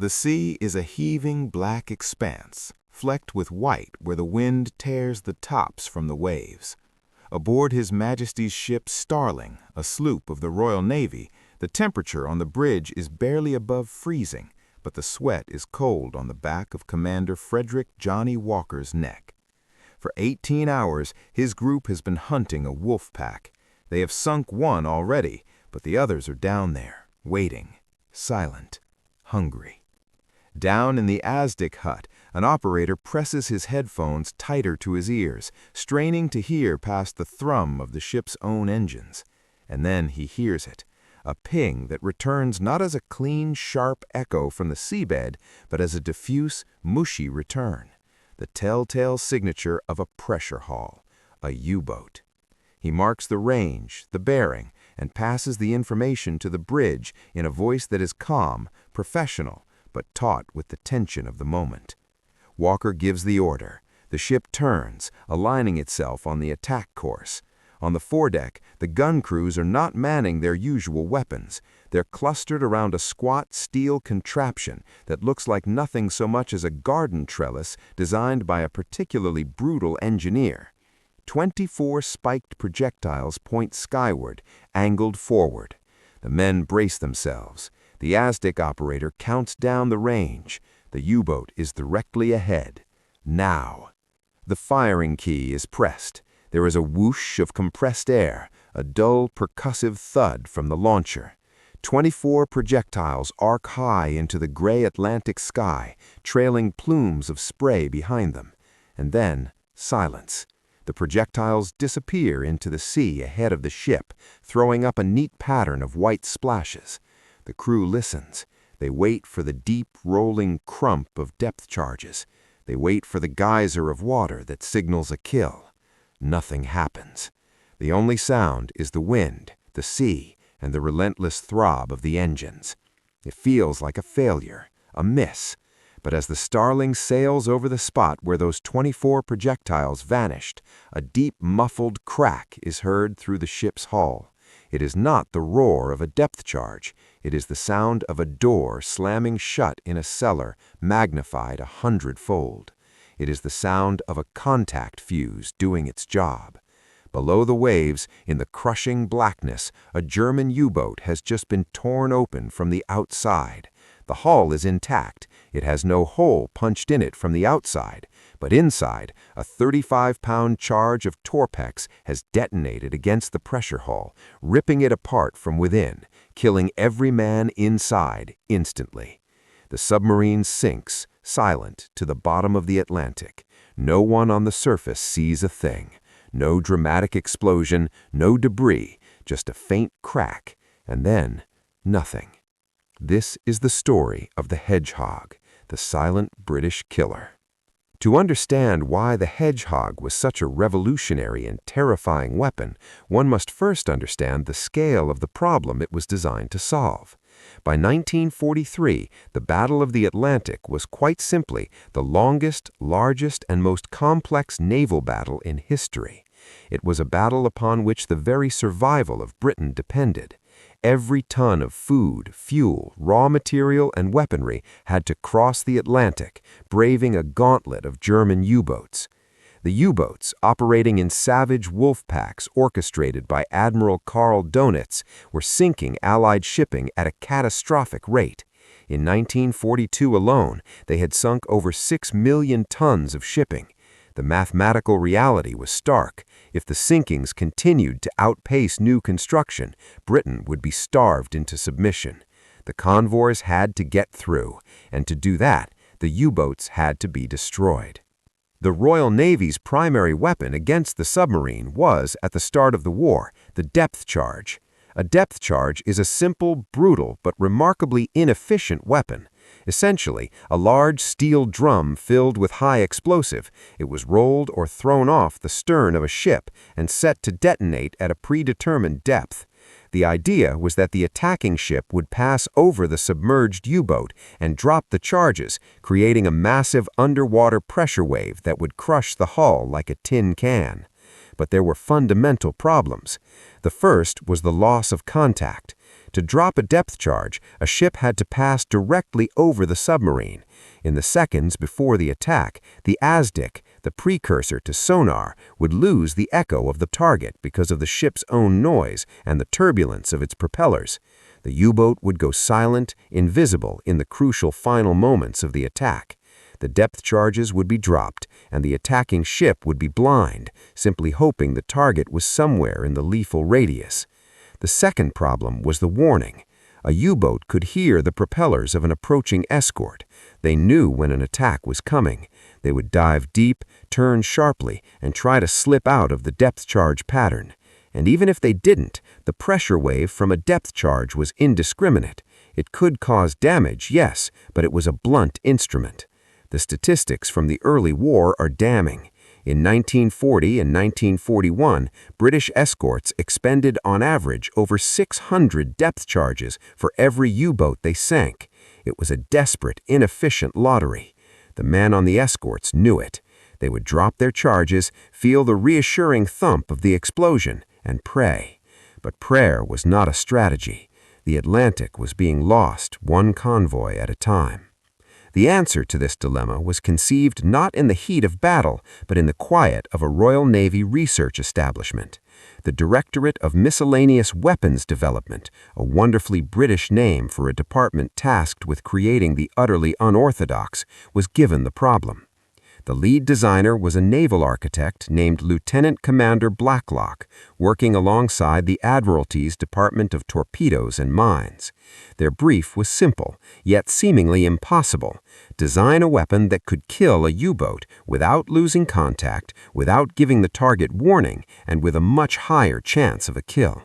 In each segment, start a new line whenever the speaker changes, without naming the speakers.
The sea is a heaving black expanse, flecked with white where the wind tears the tops from the waves. Aboard His Majesty's ship Starling, a sloop of the Royal Navy, the temperature on the bridge is barely above freezing, but the sweat is cold on the back of Commander Frederick Johnnie Walker's neck. For 18 hours, his group has been hunting a wolf pack. They have sunk one already, but the others are down there, waiting, silent, hungry. Down in the Asdic hut, an operator presses his headphones tighter to his ears, straining to hear past the thrum of the ship's own engines. And then he hears it, a ping that returns not as a clean, sharp echo from the seabed, but as a diffuse, mushy return, the telltale signature of a pressure hull, a U-boat. He marks the range, the bearing, and passes the information to the bridge in a voice that is calm, professional, but taut with the tension of the moment. Walker gives the order. The ship turns, aligning itself on the attack course. On the foredeck, the gun crews are not manning their usual weapons. They're clustered around a squat steel contraption that looks like nothing so much as a garden trellis designed by a particularly brutal engineer. 24 spiked projectiles point skyward, angled forward. The men brace themselves. The Asdic operator counts down the range. The U-boat is directly ahead. Now. The firing key is pressed. There is a whoosh of compressed air, a dull percussive thud from the launcher. 24 projectiles arc high into the gray Atlantic sky, trailing plumes of spray behind them. And then, silence. The projectiles disappear into the sea ahead of the ship, throwing up a neat pattern of white splashes. The crew listens. They wait for the deep, rolling crump of depth charges. They wait for the geyser of water that signals a kill. Nothing happens. The only sound is the wind, the sea, and the relentless throb of the engines. It feels like a failure, a miss. But as the Starling sails over the spot where those 24 projectiles vanished, a deep, muffled crack is heard through the ship's hull. It is not the roar of a depth charge. It is the sound of a door slamming shut in a cellar, magnified 100-fold. It is the sound of a contact fuse doing its job. Below the waves, in the crushing blackness, a German U-boat has just been torn open from the outside. The hull is intact. It has no hole punched in it from the outside, but inside, a 35-pound charge of Torpex has detonated against the pressure hull, ripping it apart from within, killing every man inside instantly. The submarine sinks, silent, to the bottom of the Atlantic. No one on the surface sees a thing. No dramatic explosion, no debris, just a faint crack, and then nothing. This is the story of the Hedgehog, the silent British killer. To understand why the Hedgehog was such a revolutionary and terrifying weapon, one must first understand the scale of the problem it was designed to solve. By 1943, the Battle of the Atlantic was quite simply the longest, largest, and most complex naval battle in history. It was a battle upon which the very survival of Britain depended. Every ton of food, fuel, raw material, and weaponry had to cross the Atlantic, braving a gauntlet of German U-boats. The U-boats, operating in savage wolf packs orchestrated by Admiral Karl Donitz, were sinking Allied shipping at a catastrophic rate. In 1942 alone, they had sunk over 6 million tons of shipping. The mathematical reality was stark. If the sinkings continued to outpace new construction, Britain would be starved into submission. The convoys had to get through, and to do that, the U-boats had to be destroyed. The Royal Navy's primary weapon against the submarine was, at the start of the war, the depth charge. A depth charge is a simple, brutal, but remarkably inefficient weapon. Essentially, a large steel drum filled with high explosive. It was rolled or thrown off the stern of a ship and set to detonate at a predetermined depth. The idea was that the attacking ship would pass over the submerged U-boat and drop the charges, creating a massive underwater pressure wave that would crush the hull like a tin can. But there were fundamental problems. The first was the loss of contact.
To drop a depth charge, a ship had to pass directly over the submarine. In the seconds before the attack, the Asdic, the precursor to sonar, would lose the echo of the target because of the ship's own noise and the turbulence of its propellers. The U-boat would go silent, invisible in the crucial final moments of the attack. The depth charges would be dropped, and the attacking ship would be blind, simply hoping the target was somewhere in the lethal radius. The second problem was the warning. A U-boat could hear the propellers of an approaching escort. They knew when an attack was coming. They would dive deep, turn sharply, and try to slip out of the depth charge pattern. And even if they didn't, the pressure wave from a depth charge was indiscriminate. It could cause damage, yes, but it was a blunt instrument. The statistics from the early war are damning. In 1940 and 1941, British escorts expended on average over 600 depth charges for every U-boat they sank. It was a desperate, inefficient lottery. The men on the escorts knew it. They would drop their charges, feel the reassuring thump of the explosion, and pray. But prayer was not a strategy. The Atlantic was being lost, one convoy at a time. The answer to this dilemma was conceived not in the heat of battle, but in the quiet of a Royal Navy research establishment. The Directorate of Miscellaneous Weapons Development, a wonderfully British name for a department tasked with creating the utterly unorthodox, was given the problem. The lead designer was a naval architect named Lieutenant Commander Blacklock, working alongside the Admiralty's Department of Torpedoes and Mines. Their brief was simple, yet seemingly impossible. Design a weapon that could kill a U-boat without losing contact, without giving the target warning, and with a much higher chance of a kill.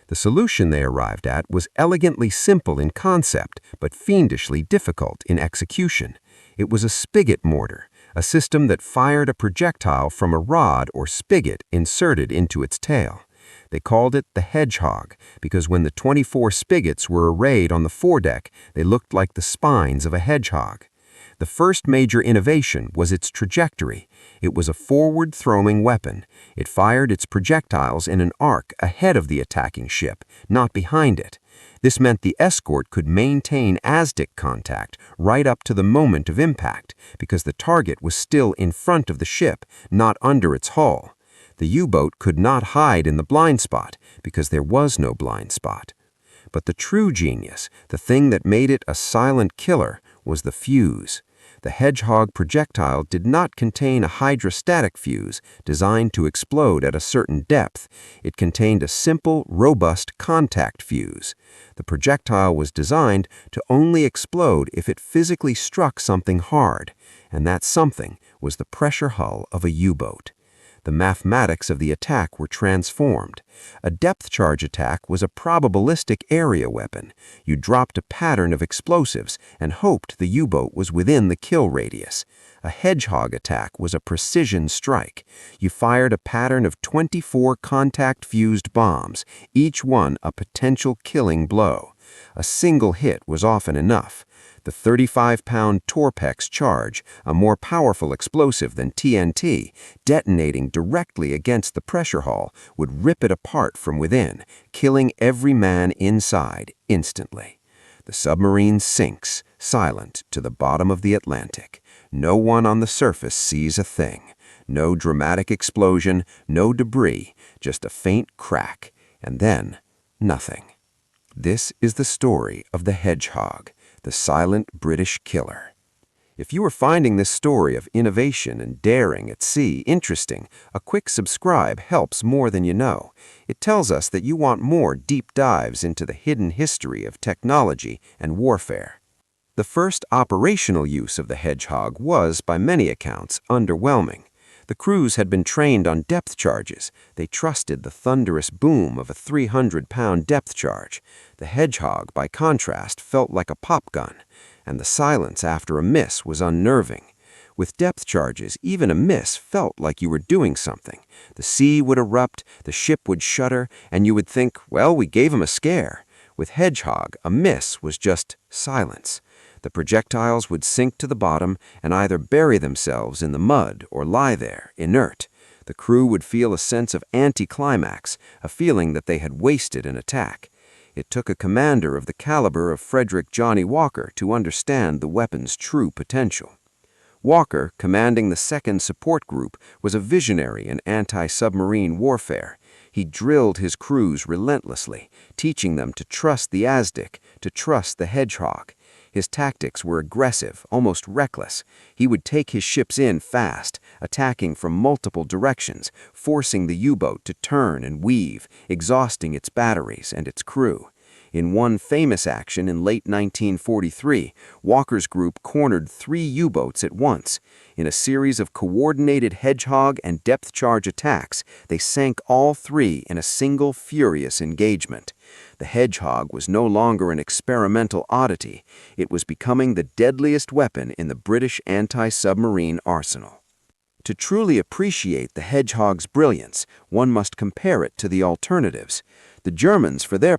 The solution they arrived at was elegantly simple in concept, but fiendishly difficult in execution. It was a spigot mortar, a system that fired a projectile from a rod or spigot inserted into its tail. They called it the Hedgehog because when the 24 spigots were arrayed on the foredeck, they looked like the spines of a hedgehog. The first major innovation was its trajectory. It was a forward-throwing weapon. It fired its projectiles in an arc ahead of the attacking ship, not behind it. This meant the escort could maintain Asdic contact right up to the moment of impact because the target was still in front of the ship, not under its hull. The U-boat could not hide in the blind spot because there was no blind spot. But the true genius, the thing that made it a silent killer, was the fuse. The Hedgehog projectile did not contain a hydrostatic fuse designed to explode at a certain depth. It contained a simple, robust contact fuse. The projectile was designed to only explode if it physically struck something hard, and that something was the pressure hull of a U-boat. The mathematics of the attack were transformed. A depth charge attack was a probabilistic area weapon. You dropped a pattern of explosives and hoped the U-boat was within the kill radius. A Hedgehog attack was a precision strike. You fired a pattern of 24 contact-fused bombs, each one a potential killing blow. A single hit was often enough. The 35-pound Torpex charge, a more powerful explosive than TNT, detonating directly against the pressure hull, would rip it apart from within, killing every man inside instantly. The submarine sinks, silent, to the bottom of the Atlantic. No one on the surface sees a thing. No dramatic explosion, no debris, just a faint crack, and then nothing. This is the story of the Hedgehog, the silent British killer. If you are finding this story of innovation and daring at sea interesting, a quick subscribe helps more than you know. It tells us that you want more deep dives into the hidden history of technology and warfare. The first operational use of the Hedgehog was, by many accounts, underwhelming. The crews had been trained on depth charges. They trusted the thunderous boom of a 300-pound depth charge. The Hedgehog, by contrast, felt like a pop gun, and the silence after a miss was unnerving. With depth charges, even a miss felt like you were doing something. The sea would erupt, the ship would shudder, and you would think, well, we gave him a scare. With Hedgehog, a miss was just silence. The projectiles would sink to the bottom and either bury themselves in the mud or lie there, inert. The crew would feel a sense of anticlimax, a feeling that they had wasted an attack. It took a commander of the caliber of Frederick Johnnie Walker to understand the weapon's true potential. Walker, commanding the 2nd Support Group, was a visionary in anti-submarine warfare. He drilled his crews relentlessly, teaching them to trust the Asdic, to trust the Hedgehog. His tactics were aggressive, almost reckless. He would take his ships in fast, attacking from multiple directions, forcing the U-boat to turn and weave, exhausting its batteries and its crew. In one famous action in late 1943, Walker's group cornered 3 U-boats at once. In a series of coordinated Hedgehog and depth-charge attacks, they sank all 3 in a single furious engagement. The Hedgehog was no longer an experimental oddity. It was becoming the deadliest weapon in the British anti-submarine arsenal. To truly appreciate the Hedgehog's brilliance, one must compare it to the alternatives. The Germans, for their